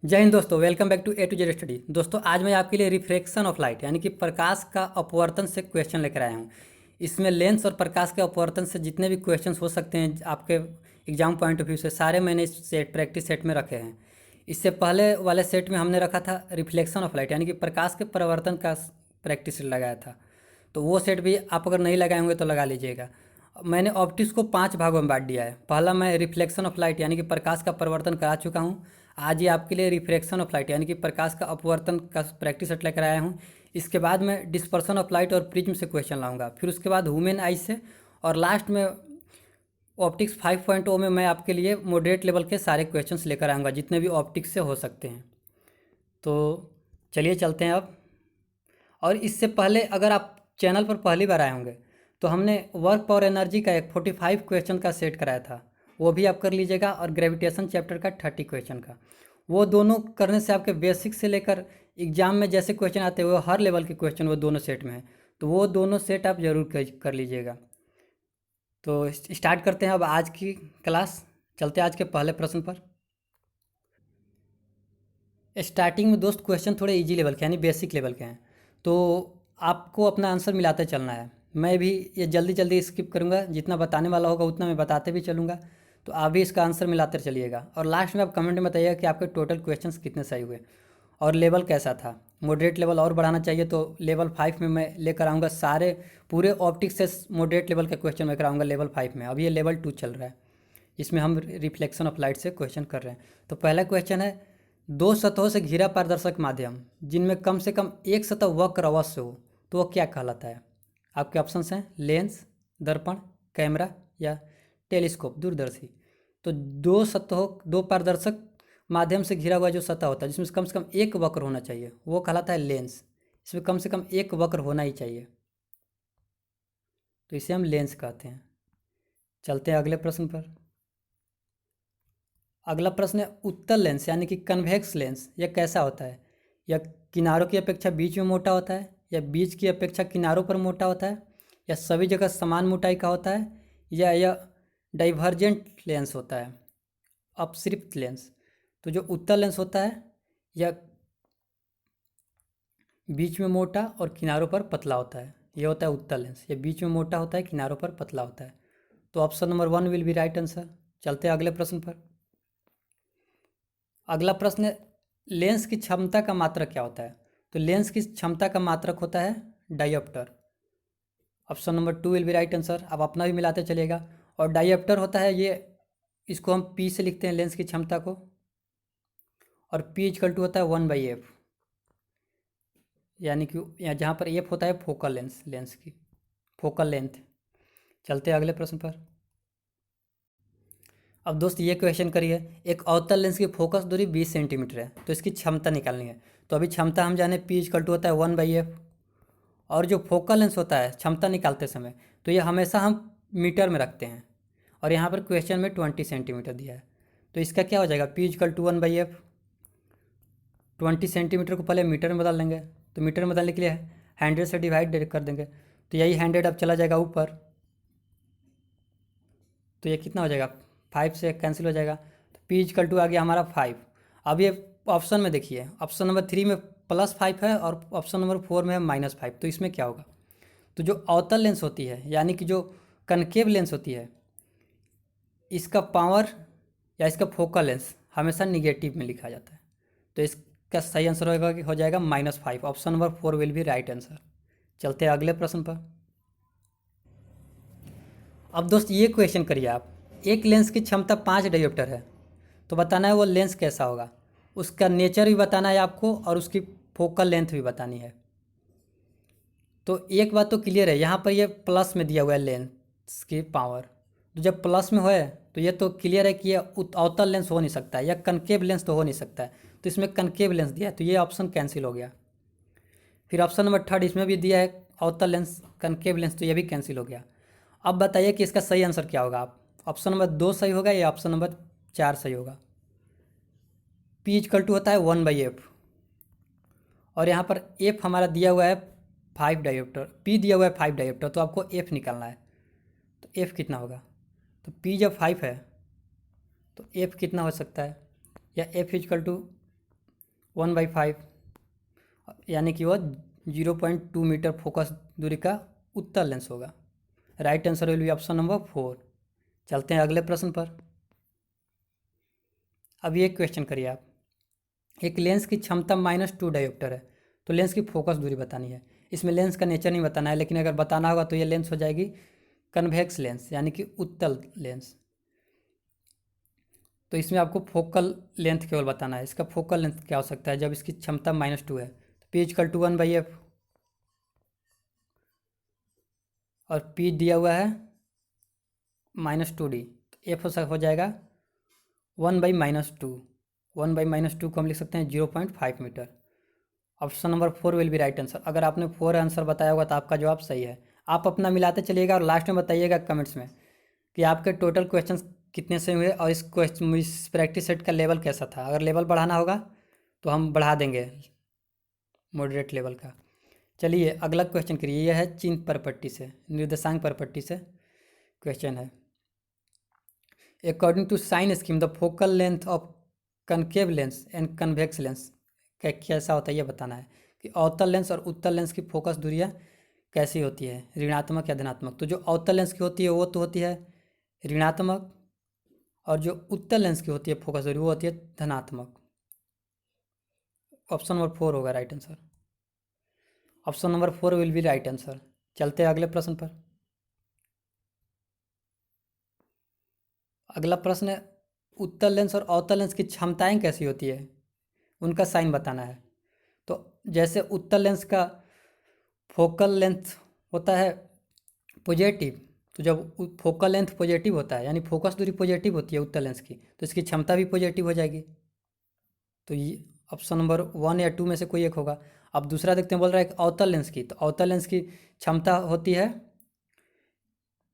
जय हिंद दोस्तों, welcome back to A to Z study. दोस्तों, आज मैं आपके लिए रिफ्रैक्शन ऑफ लाइट यानी कि प्रकाश का अपवर्तन से क्वेश्चन लेकर आया हूँ। इसमें लेंस और प्रकाश के अपवर्तन से जितने भी क्वेश्चन हो सकते हैं आपके एग्जाम पॉइंट ऑफ व्यू से, सारे मैंने इस सेट प्रैक्टिस सेट में रखे हैं। इससे पहले वाले सेट में हमने रखा था रिफ्लेक्शन ऑफ लाइट यानी कि प्रकाश के परावर्तन का प्रैक्टिस लगाया था। तो वो सेट भी आप अगर नहीं लगाए होंगे तो लगा लीजिएगा। मैंने ऑप्टिक्स को 5 भागों में बांट दिया है। पहला मैं रिफ्लेक्शन ऑफ लाइट यानी कि प्रकाश का परावर्तन करा चुका हूँ। आज ये आपके लिए रिफ्रैक्शन ऑफ लाइट यानी कि प्रकाश का अपवर्तन का प्रैक्टिस सेट लेकर आया हूँ। इसके बाद मैं डिस्पर्सन ऑफ लाइट और प्रिज्म से क्वेश्चन लाऊंगा, फिर उसके बाद ह्यूमन आई से, और लास्ट में ऑप्टिक्स 5.0 में मैं आपके लिए मॉडरेट लेवल के सारे क्वेश्चंस लेकर आऊँगा जितने भी ऑप्टिक्स से हो सकते हैं। तो चलिए चलते हैं अब। और इससे पहले अगर आप चैनल पर पहली बार आए होंगे तो हमने वर्क पावर एनर्जी का एक 45 क्वेश्चन का सेट कराया था, वो भी आप कर लीजिएगा, और ग्रेविटेशन चैप्टर का 30 क्वेश्चन का। वो दोनों करने से आपके बेसिक से लेकर एग्जाम में जैसे क्वेश्चन आते हैं वो हर लेवल के क्वेश्चन वो दोनों सेट में है। तो वो दोनों सेट आप जरूर कर लीजिएगा। तो स्टार्ट करते हैं अब आज की क्लास। चलते हैं आज के पहले प्रश्न पर। स्टार्टिंग में दोस्त क्वेश्चन थोड़े इजी लेवल के यानी बेसिक लेवल के हैं, तो आपको अपना आंसर मिलाते चलना है। मैं भी ये जल्दी जल्दी स्किप करूँगा, जितना बताने वाला होगा उतना मैं बताते भी चलूँगा। तो आप भी इसका आंसर मिलाते चलिएगा, और लास्ट में आप कमेंट में बताइएगा कि आपके टोटल क्वेश्चंस कितने सही हुए और लेवल कैसा था। मॉडरेट लेवल और बढ़ाना चाहिए तो लेवल 5 में मैं लेकर आऊँगा सारे पूरे ऑप्टिक्स से मॉडरेट लेवल का क्वेश्चन मैं कराऊँगा लेवल 5 में। अभी ये लेवल 2 चल रहा है, इसमें हम रिफ्लेक्शन ऑफ लाइट से क्वेश्चन कर रहे हैं। तो पहला क्वेश्चन है, दो सतहों से घिरा पारदर्शक माध्यम जिनमें कम से कम एक सतह वक्र अवश्य हो तो वह क्या कहलाता है। आपके ऑप्शंस हैं लेंस, दर्पण, कैमरा या टेलीस्कोप दूरदर्शी। तो दो पारदर्शक माध्यम से घिरा हुआ जो सतह होता है जिसमें से कम एक वक्र होना चाहिए वो कहलाता है लेंस। इसमें कम से कम एक वक्र होना ही चाहिए, तो इसे हम लेंस कहते हैं। चलते हैं अगले प्रश्न पर। अगला प्रश्न है, उत्तल लेंस यानी कि कन्वेक्स लेंस यह कैसा होता है। यह किनारों की अपेक्षा बीच में मोटा होता है, या बीच की अपेक्षा किनारों पर मोटा होता है, या सभी जगह समान मोटाई का होता है, या यह डाइवर्जेंट लेंस होता है, अपसृप्त लेंस। तो जो उत्तल लेंस होता है यह बीच में मोटा और किनारों पर पतला होता है, यह होता है उत्तल लेंस। यह बीच में मोटा होता है, किनारों पर पतला होता है। तो option number 1 will be right answer. चलते हैं अगले प्रश्न पर। अगला प्रश्न है, लेंस की क्षमता का मात्रक क्या होता है। तो लेंस की क्षमता का मात्रक होता है dioptre. Option number 2 will be right answer. आप अपना भी मिलाते चलिएगा। और डायोप्टर होता है ये, इसको हम पी से लिखते हैं लेंस की क्षमता को, और पी इक्वल टू होता है 1/f, यानी कि यहाँ जहाँ पर एफ होता है फोकल लेंस, लेंस की फोकल लेंथ। चलते हैं अगले प्रश्न पर। अब दोस्त ये क्वेश्चन करिए, एक अवतल लेंस की फोकस दूरी 20 सेंटीमीटर है, तो इसकी क्षमता निकालनी है। तो अभी क्षमता हम जाने पी इक्वल टू होता है 1/f, और जो फोकल लेंस होता है क्षमता निकालते समय तो ये हमेशा हम मीटर में रखते हैं, और यहाँ पर क्वेश्चन में 20 सेंटीमीटर दिया है। तो इसका क्या हो जाएगा, P equal to 1/f। 20 centimetre को पहले मीटर में बदल लेंगे, तो मीटर में बदलने के लिए 100 से डिवाइड कर देंगे, तो यही 100 अब चला जाएगा ऊपर, तो ये कितना हो जाएगा, 5 से कैंसिल हो जाएगा। तो पी इक्वल टू आ गया हमारा 5। अब ये ऑप्शन में देखिए, ऑप्शन नंबर 3 में +5 है और ऑप्शन नंबर 4 में है -5। तो इसमें क्या होगा, तो जो अवतल लेंस होती है यानी कि जो कनकेव लेंस होती है, इसका पावर या इसका फोकल लेंस हमेशा निगेटिव में लिखा जाता है। तो इसका सही आंसर होगा कि हो जाएगा -5। Option number 4 will be right answer. चलते हैं अगले प्रश्न पर। अब दोस्त ये क्वेश्चन करिए आप, एक लेंस की क्षमता 5 डायोप्टर है, तो बताना है वो लेंस कैसा होगा, उसका नेचर भी बताना है आपको और उसकी फोकल लेंथ भी बतानी है। तो एक बात तो क्लियर है, यहाँ पर ये प्लस में दिया हुआ है लेंस की पावर, तो जब प्लस में है तो ये तो क्लियर है कि ये अवतल लेंस हो नहीं सकता है, या कनकेव लेंस तो हो नहीं सकता है। तो इसमें कनकेव लेंस दिया है, तो ये ऑप्शन कैंसिल हो गया। फिर ऑप्शन नंबर 3 इसमें भी दिया है अवतल लेंस कनकेव लेंस, तो ये भी कैंसिल हो गया। अब बताइए कि इसका सही आंसर क्या होगा। आप ऑप्शन नंबर 2 सही होगा या ऑप्शन नंबर 4 सही होगा। पी इक्वल टू होता है 1/f, और यहाँ पर एफ हमारा दिया हुआ है 5 डायोप्टर, पी दिया हुआ है 5 डायोप्टर, तो आपको एफ निकालना है। तो एफ कितना होगा, तो पी जब 5 है तो एफ कितना हो सकता है, या एफ इक्वल टू 1/5, यानी कि वो 0.2 मीटर फोकस दूरी का उत्तल लेंस होगा। Right answer will be option number 4। चलते हैं अगले प्रश्न पर। अब ये क्वेश्चन करिए आप। एक लेंस की क्षमता -2 डायोप्टर है, तो लेंस की फोकस दूरी बतानी है। इसमें लेंस का नेचर नहीं बताना है, लेकिन अगर बताना होगा तो ये लेंस हो जाएगी कन्वेक्स लेंस, यानी कि उत्तल लेंस। तो इसमें आपको फोकल लेंथ केवल बताना है। इसका फोकल लेंथ क्या हो सकता है जब इसकी क्षमता -2 है? तो P = 1/f, और P दिया हुआ है -2d, तो f हो जाएगा 1/-2। 1/-2 को हम लिख सकते हैं 0.5 metre. Option number 4 will be right answer. अगर आपने 4 आंसर बताया होगा तो आपका जवाब सही है। आप अपना मिलाते चलिएगा और लास्ट में बताइएगा कमेंट्स में कि आपके टोटल क्वेश्चंस कितने से हुए और इस प्रैक्टिस सेट का लेवल कैसा था। अगर लेवल बढ़ाना होगा तो हम बढ़ा देंगे मॉडरेट लेवल का। चलिए अगला क्वेश्चन करिए। यह है चिन्ह परपट्टी से, निर्देशांक परपट्टी से क्वेश्चन है। According to sign scheme the focal length of concave lens and convex lens कैसा होता है ये बताना है कि अवतल लेंस और उत्तल लेंस की फोकस दूरियाँ कैसी होती है, ऋणात्मक या धनात्मक। तो जो अवतल लेंस की होती है वो तो होती है ऋणात्मक, और जो उत्तल लेंस की होती है फोकस दूरी वो होती है धनात्मक। ऑप्शन नंबर 4 होगा right answer. Option number 4 will be right answer. चलते हैं अगले प्रश्न पर। अगला प्रश्न है उत्तल लेंस और अवतल लेंस की क्षमताएं कैसी होती है, उनका साइन बताना है। तो जैसे उत्तल लेंस का फोकल लेंथ होता है पॉजिटिव, तो जब फोकल लेंथ पॉजिटिव होता है यानी फोकस दूरी पॉजिटिव होती है उत्तल लेंस की, तो इसकी क्षमता भी पॉजिटिव हो जाएगी। तो ये ऑप्शन नंबर 1 या 2 में से कोई एक होगा। अब दूसरा देखते हैं, बोल रहा है अवतल लेंस की, तो अवतल लेंस की क्षमता होती है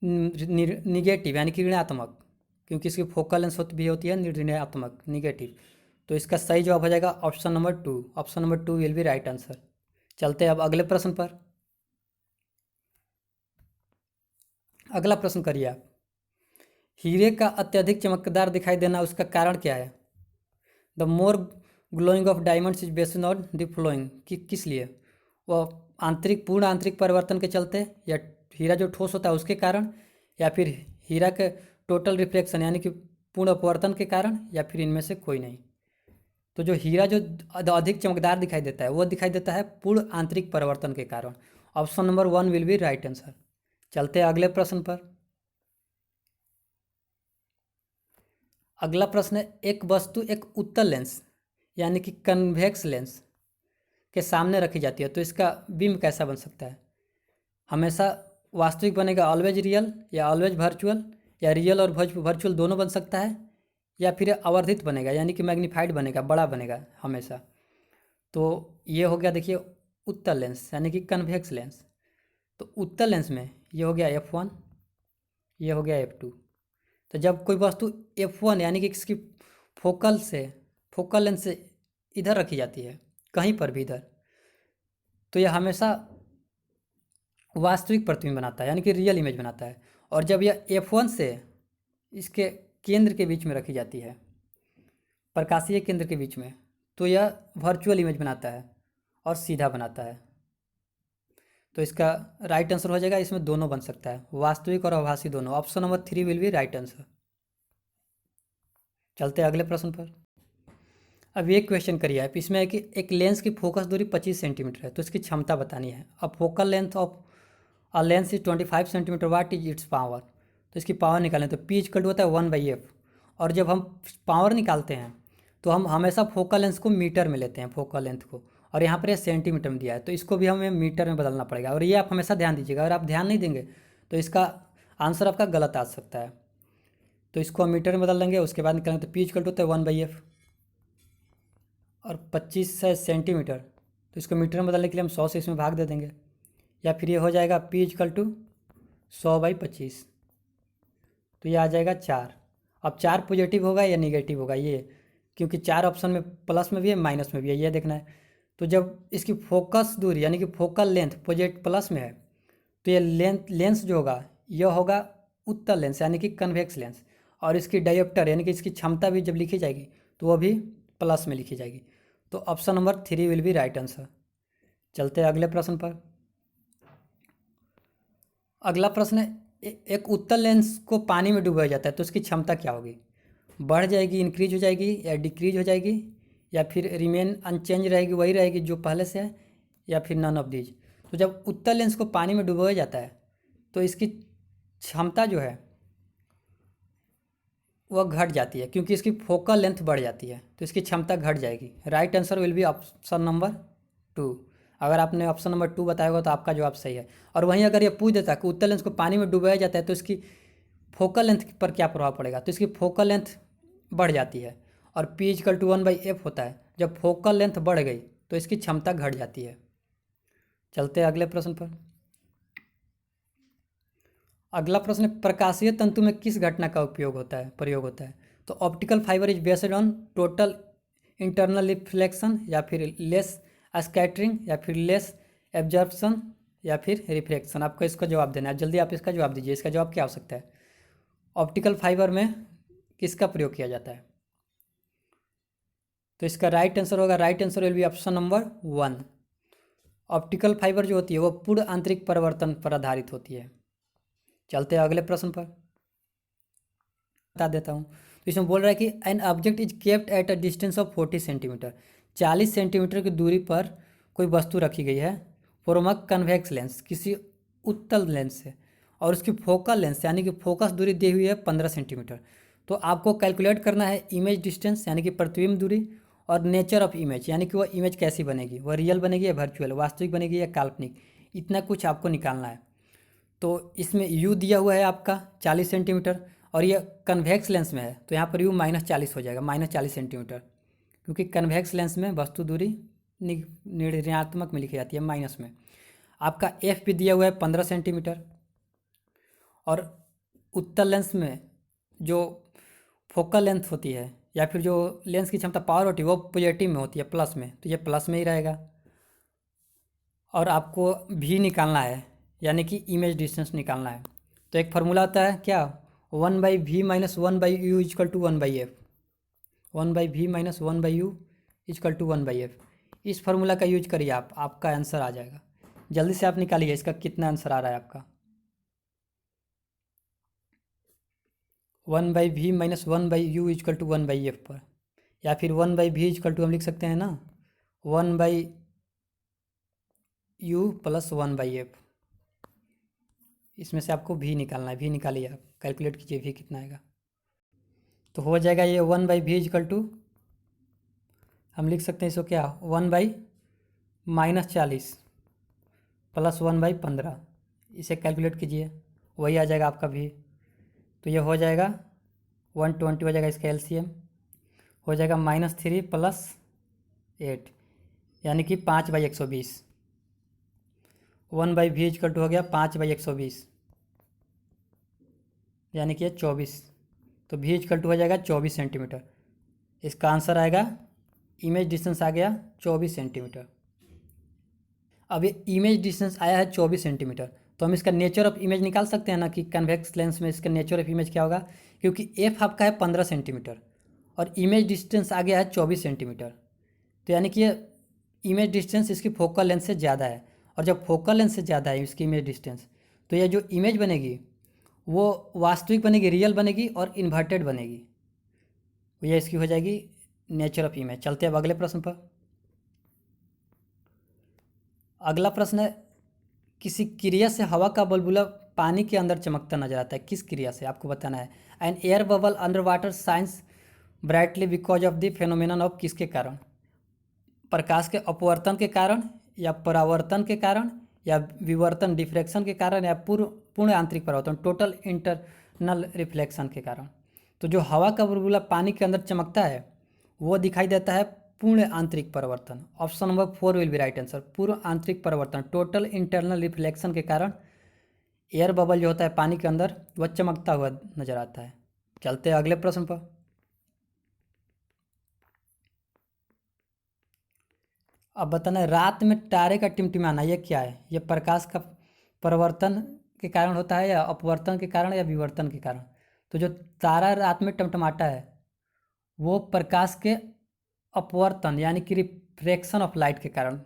निगेटिव यानी कि ऋणात्मक, क्योंकि इसकी फोकल लेंथ भी होती है ऋणात्मक, निगेटिव। तो इसका सही जवाब हो जाएगा option number 2। Option number 2 will be right answer. चलते हैं अब अगले प्रश्न पर। अगला प्रश्न करिए आप। हीरे का अत्यधिक चमकदार दिखाई देना उसका कारण क्या है? The more glowing of diamonds is based on the flowing, कि किस लिए? वह पूर्ण आंतरिक परिवर्तन के चलते, या हीरा जो ठोस होता है उसके कारण, या फिर हीरा के टोटल रिफ्लेक्शन यानी कि पूर्ण अपवर्तन के कारण, या फिर इनमें से कोई नहीं। तो जो हीरा जो अधिक चमकदार दिखाई देता है वो दिखाई देता है पूर्ण आंतरिक परिवर्तन के कारण। Option number 1 will be right answer. चलते हैं अगले प्रश्न पर। अगला प्रश्न है एक वस्तु एक उत्तल लेंस यानी कि कन्वेक्स लेंस के सामने रखी जाती है, तो इसका बिंब कैसा बन सकता है? हमेशा वास्तविक बनेगा, ऑलवेज रियल, या ऑलवेज वर्चुअल, या रियल और वर्चुअल दोनों बन सकता है, या फिर आवर्धित बनेगा यानी कि मैग्नीफाइड बनेगा, बड़ा बनेगा हमेशा। तो ये हो गया देखिए उत्तल लेंस यानी कि कन्वेक्स लेंस। तो उत्तल लेंस में ये हो गया F1, ये हो गया F2। तो जब कोई वस्तु F1 यानी कि इसकी फोकल लेंथ से इधर रखी जाती है, कहीं पर भी इधर, तो यह हमेशा वास्तविक प्रतिबिंब बनाता है यानी कि रियल इमेज बनाता है। और जब यह F1 से इसके केंद्र के बीच में रखी जाती है, प्रकाशीय केंद्र के बीच में, तो यह वर्चुअल इमेज बनाता है और सीधा बनाता है। तो इसका राइट आंसर हो जाएगा, इसमें दोनों बन सकता है, वास्तविक और आभासी दोनों। Option number 3 will be right answer. चलते हैं अगले प्रश्न पर। अब ये क्वेश्चन करिए आप। इसमें है कि एक लेंस की फोकस दूरी 25 सेंटीमीटर है, तो इसकी क्षमता बतानी है। अब focal length of a lens is 25 centimetre, what is it's power? तो इसकी पावर निकालें तो P = होता है 1/f, और जब हम पावर निकालते हैं तो हम हमेशा फोकल लेंथ को मीटर में लेते हैं, फोकल लेंथ को, और यहाँ पर ये सेंटीमीटर में दिया है, तो इसको भी हमें मीटर में बदलना पड़ेगा। और ये आप हमेशा ध्यान दीजिएगा, अगर आप ध्यान नहीं देंगे तो इसका आंसर आपका गलत आ सकता है। तो इसको हम मीटर में बदल लेंगे, उसके बाद निकालेंगे तो P = होता है 1/f, और 25 है सेंटीमीटर, तो इसको मीटर में बदलने के लिए हम 100 से इसमें भाग दे देंगे, या फिर ये हो जाएगा P = 100/25, तो ये आ जाएगा 4। अब 4 पॉजिटिव होगा या निगेटिव होगा ये, क्योंकि 4 ऑप्शन में प्लस में भी है माइनस में भी है, ये देखना है। तो जब इसकी फोकस दूरी यानी कि फोकल लेंथ प्लस में है, तो ये लेंस जो होगा यह होगा उत्तल लेंस यानी कि कन्वेक्स लेंस, और इसकी डायोप्टर यानी कि इसकी क्षमता भी जब लिखी जाएगी तो वह भी प्लस में लिखी जाएगी। तो option number 3 will be right answer. चलते हैं अगले प्रश्न पर। अगला प्रश्न है, एक उत्तल लेंस को पानी में डुबाया जाता है तो उसकी क्षमता क्या होगी? बढ़ जाएगी, इंक्रीज हो जाएगी, या डिक्रीज हो जाएगी, या फिर रिमेन अनचेंज रहेगी, वही रहेगी जो पहले से है, या फिर नन ऑफ दीज। तो जब उत्तल लेंस को पानी में डुबाया जाता है तो इसकी क्षमता जो है वह घट जाती है, क्योंकि इसकी फोकल लेंथ बढ़ जाती है तो इसकी क्षमता घट जाएगी। Right answer will be option number 2। अगर आपने ऑप्शन नंबर 2 बताया होगा तो आपका जवाब सही है। और वहीं अगर ये पूछ देता कि उत्तल लेंस को पानी में डुबाया जाता है तो इसकी फोकल लेंथ पर क्या प्रभाव पड़ेगा, तो इसकी फोकल लेंथ बढ़ जाती है, और P इक्वल टू 1/f होता है। जब फोकल लेंथ बढ़ गई तो इसकी क्षमता घट जाती है। चलते हैं अगले प्रश्न पर। अगला प्रश्न है, प्रकाशीय तंतु में किस घटना का प्रयोग होता है? तो optical fibre is based on total internal reflection, या फिर लेस स्कैटरिंग, या फिर लेस एब्जॉर्प्शन, या फिर रिफ्लेक्शन। आपको इसका जवाब देना है, जल्दी आप इसका जवाब दीजिए। इसका जवाब क्या हो सकता है? ऑप्टिकल फाइबर में किसका प्रयोग किया जाता है? तो इसका राइट आंसर होगा, right answer will be option number 1। Optical fibre जो होती है वो पूर्ण आंतरिक परिवर्तन पर आधारित होती है। चलते हैं अगले प्रश्न पर। बता देता हूँ। तो इसमें बोल रहा है कि an object is kept at a distance of 40 centimetre. 40 centimetre की दूरी पर कोई वस्तु रखी गई है फ्रॉम अ कन्वेक्स लेंस, किसी उत्तल लेंस से, और उसकी फोकल लेंस यानी कि फोकस दूरी दी हुई है 15 सेंटीमीटर। तो आपको कैलकुलेट करना है इमेज डिस्टेंस यानी कि प्रतिबिंब दूरी, और नेचर ऑफ इमेज यानी कि वह इमेज कैसी बनेगी, वह रियल बनेगी या वर्चुअल, वास्तविक बनेगी या काल्पनिक, इतना कुछ आपको निकालना है। तो इसमें u दिया हुआ है आपका 40 सेंटीमीटर, और ये कन्वेक्स लेंस में है तो यहाँ पर u -40 हो जाएगा, -40 सेंटीमीटर, क्योंकि कन्वेक्स लेंस में वस्तु दूरी ऋणात्मक में लिखी जाती है, माइनस में। आपका f भी दिया हुआ है 15 सेंटीमीटर, और उत्तल लेंस में जो फोकल लेंथ होती है या फिर जो लेंस की क्षमता पावर होती है वो पॉजिटिव में होती है, प्लस में, तो ये प्लस में ही रहेगा। और आपको भी निकालना है यानी कि इमेज डिस्टेंस निकालना है। तो एक फार्मूला आता है क्या, 1/v - 1/u = 1/f। 1/v - 1/u = 1/f। इस फार्मूला का यूज करिए आप, आपका आंसर आ जाएगा। जल्दी से आप निकालिए इसका कितना आंसर आ रहा है आपका। 1/v - 1/u = 1/f पर, या फिर 1/v = हम लिख सकते हैं ना 1/u + 1/f। इसमें से आपको भी निकालना है, भी निकालिए आप, कैलकुलेट कीजिए भी कितना आएगा। तो हो जाएगा ये 1/v = हम लिख सकते हैं इसको क्या, 1/-40 + 1/15। इसे कैलकुलेट कीजिए, वही आ जाएगा आपका भी। तो ये हो जाएगा 120 हो जाएगा, इसका LCM हो जाएगा -3 + 8 यानी कि 5/120। 1/v = हो गया 5/120 यानी कि 24। तो v = हो जाएगा 24 सेंटीमीटर। इसका आंसर आएगा, इमेज डिस्टेंस आ गया 24 सेंटीमीटर। अब ये इमेज डिस्टेंस आया है 24 सेंटीमीटर, तो हम इसका नेचर ऑफ इमेज निकाल सकते हैं ना कि कन्वेक्स लेंस में इसका नेचर ऑफ इमेज क्या होगा, क्योंकि f आपका है 15 सेंटीमीटर और इमेज डिस्टेंस आ गया है 24 सेंटीमीटर। तो यानी कि ये इमेज डिस्टेंस इसकी फोकल लेंथ से ज़्यादा है, और जब फोकल लेंथ से ज़्यादा है इसकी इमेज डिस्टेंस, तो ये जो इमेज बनेगी वो वास्तविक बनेगी, रियल बनेगी और इन्वर्टेड बनेगी। तो यह इसकी हो जाएगी नेचर ऑफ इमेज। चलते हैं अब अगले प्रश्न पर। अगला प्रश्न है, किसी क्रिया से हवा का बुलबुला पानी के अंदर चमकता नजर आता है, किस क्रिया से आपको बताना है। An air bubble under water shines brightly because of the phenomenon of, किसके कारण, प्रकाश के अपवर्तन के कारण, या परावर्तन के कारण, या विवर्तन डिफ्रैक्शन के कारण, या पूर्ण आंतरिक परावर्तन टोटल इंटरनल रिफ्लेक्शन के कारण। तो जो हवा का बुलबुला पानी के अंदर चमकता है वो दिखाई देता है पूर्ण आंतरिक परिवर्तन। Option number 4 will be right answer, पूर्ण आंतरिक परिवर्तन टोटल इंटरनल रिफ्लेक्शन के कारण एयर बबल जो होता है पानी के अंदर वह चमकता हुआ नजर आता है। चलते हैं अगले प्रश्न पर। अब बताना है, रात में तारे का टिमटिमाना ये क्या है, ये प्रकाश का परिवर्तन के कारण होता है, या अपवर्तन के कारण, या विवर्तन के कारण। तो जो तारा रात में टमटमाता है वो प्रकाश के अपवर्तन यानी कि रिफ्रैक्शन ऑफ लाइट के कारण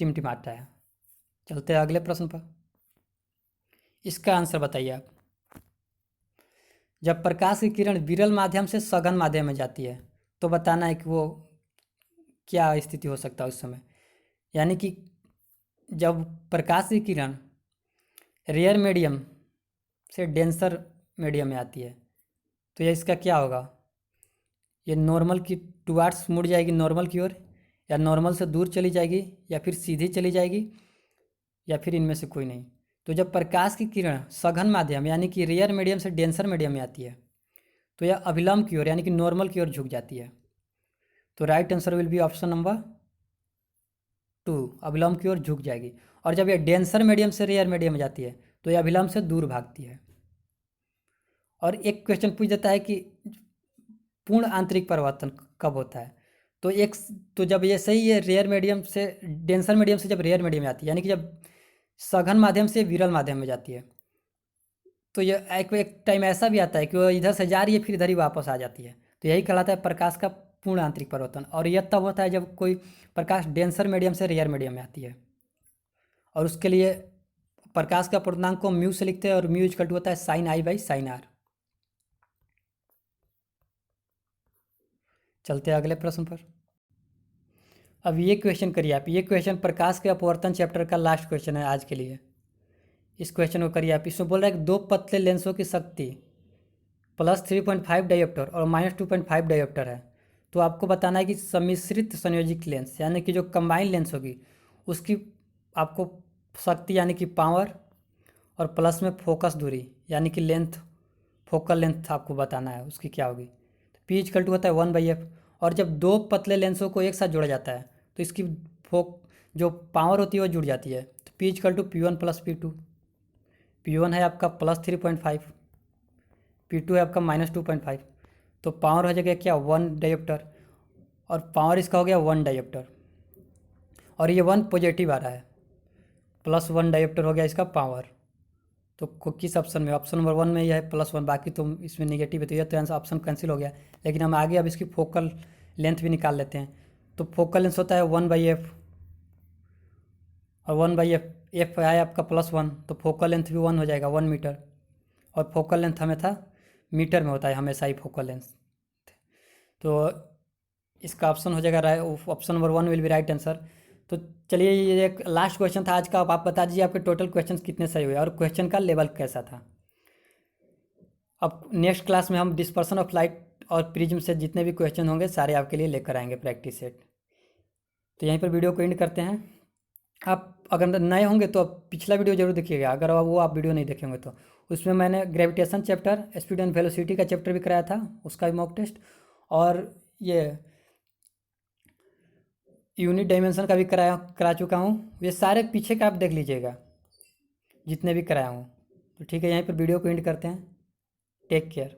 टिमटिमाता है। चलते हैं अगले प्रश्न पर। इसका आंसर बताइए आप। जब प्रकाश की किरण विरल माध्यम से सघन माध्यम में जाती है तो बताना है कि वो क्या स्थिति हो सकता है उस समय। यानी कि जब प्रकाश की किरण रेयर मीडियम से डेंसर मीडियम में आती है तो यह इसका क्या होगा। ये नॉर्मल की टुवार्ड्स मुड़ जाएगी नॉर्मल की ओर, या नॉर्मल से दूर चली जाएगी, या फिर सीधी चली जाएगी, या फिर इनमें से कोई नहीं। तो जब प्रकाश की किरण सघन माध्यम यानी कि रेयर मीडियम से डेंसर मीडियम में आती है तो यह अभिलंब की ओर यानी कि नॉर्मल की ओर झुक जाती है। तो right answer will be option number 2, अभिलंब की ओर झुक जाएगी। और जब यह डेंसर मीडियम से रेयर मीडियम में जाती है तो यह अभिलंब से दूर भागती है। और एक क्वेश्चन पूछ देता है कि पूर्ण आंतरिक परिवर्तन कब होता है। तो जब ये सही है रेयर मीडियम से डेंसर मीडियम से जब रेयर मीडियम में आती है यानी कि जब सघन माध्यम से विरल माध्यम में जाती है तो ये एक टाइम ऐसा भी आता है कि वो इधर से जा रही है फिर इधर ही वापस आ जाती है। तो यही कहलाता है प्रकाश का पूर्ण आंतरिक परिवर्तन। और यह तब होता है जब कोई प्रकाश डेंसर मीडियम से रेयर मीडियम में आती है। और उसके लिए प्रकाश का पूर्णांक को म्यू से लिखते हैं और म्यू इक्वल टू होता है sine i by sine r. चलते हैं अगले प्रश्न पर। अब ये क्वेश्चन करिए आप। ये क्वेश्चन प्रकाश के अपवर्तन चैप्टर का लास्ट क्वेश्चन है आज के लिए। इस क्वेश्चन को करिए आप। इसमें बोल रहा है कि 2 पतले लेंसों की शक्ति +3.5 डायोप्टर और -2.5 डायोप्टर है। तो आपको बताना है कि सम्मिश्रित संयोजित लेंस यानी कि जो कंबाइंड लेंस होगी उसकी आपको शक्ति यानी कि पावर और प्लस में फोकस दूरी यानी कि लेंथ, फोकल लेंथ आपको बताना है उसकी क्या होगी। तो P इक्वल टू होता है 1/f। और जब 2 पतले लेंसों को एक साथ जोड़ा जाता है तो इसकी जो पावर होती है वो जुड़ जाती है। तो P equal to P1 + P2। P1 है आपका +3.5, P2 है आपका -2.5। तो पावर हो जाएगा क्या 1 डायोप्टर और पावर इसका हो गया 1 डायोप्टर। और ये 1 पॉजिटिव आ रहा है, +1 डायोप्टर हो गया इसका पावर। तो किस ऑप्शन में, ऑप्शन नंबर 1 में यह है +1, बाकी तो इसमें नेगेटिव है। तो यह तो आंसर ऑप्शन कैंसिल हो गया। लेकिन हम आगे अब इसकी फोकल लेंथ भी निकाल लेते हैं। तो फोकल लेंथ होता है 1/f और 1/f एफ आया आपका +1 तो फोकल लेंथ भी 1 हो जाएगा 1 मीटर। और फोकल लेंथ हमेशा मीटर में होता है हमेशा ही फोकल लेंथ। तो इसका ऑप्शन हो जाएगा option number 1 will be right answer. तो चलिए ये एक लास्ट क्वेश्चन था आज का। अब आप बता दीजिए आपके टोटल क्वेश्चंस कितने सही हुए और क्वेश्चन का लेवल कैसा था। अब नेक्स्ट क्लास में हम डिस्पर्सन ऑफ लाइट और प्रिज्म से जितने भी क्वेश्चन होंगे सारे आपके लिए लेकर आएंगे प्रैक्टिस सेट। तो यहीं पर वीडियो को एंड करते हैं। आप अगर नए होंगे तो आप पिछला वीडियो जरूर देखिएगा, अगर वो आप वीडियो नहीं देखेंगे तो। उसमें मैंने gravitation chapter, speed and velocity का चैप्टर भी कराया था, उसका भी मॉक टेस्ट, और ये यूनिट डायमेंशन का भी करा चुका हूँ। ये सारे पीछे का आप देख लीजिएगा जितने भी कराया हूँ। तो ठीक है, यहीं पर वीडियो को एंड करते हैं। Take care.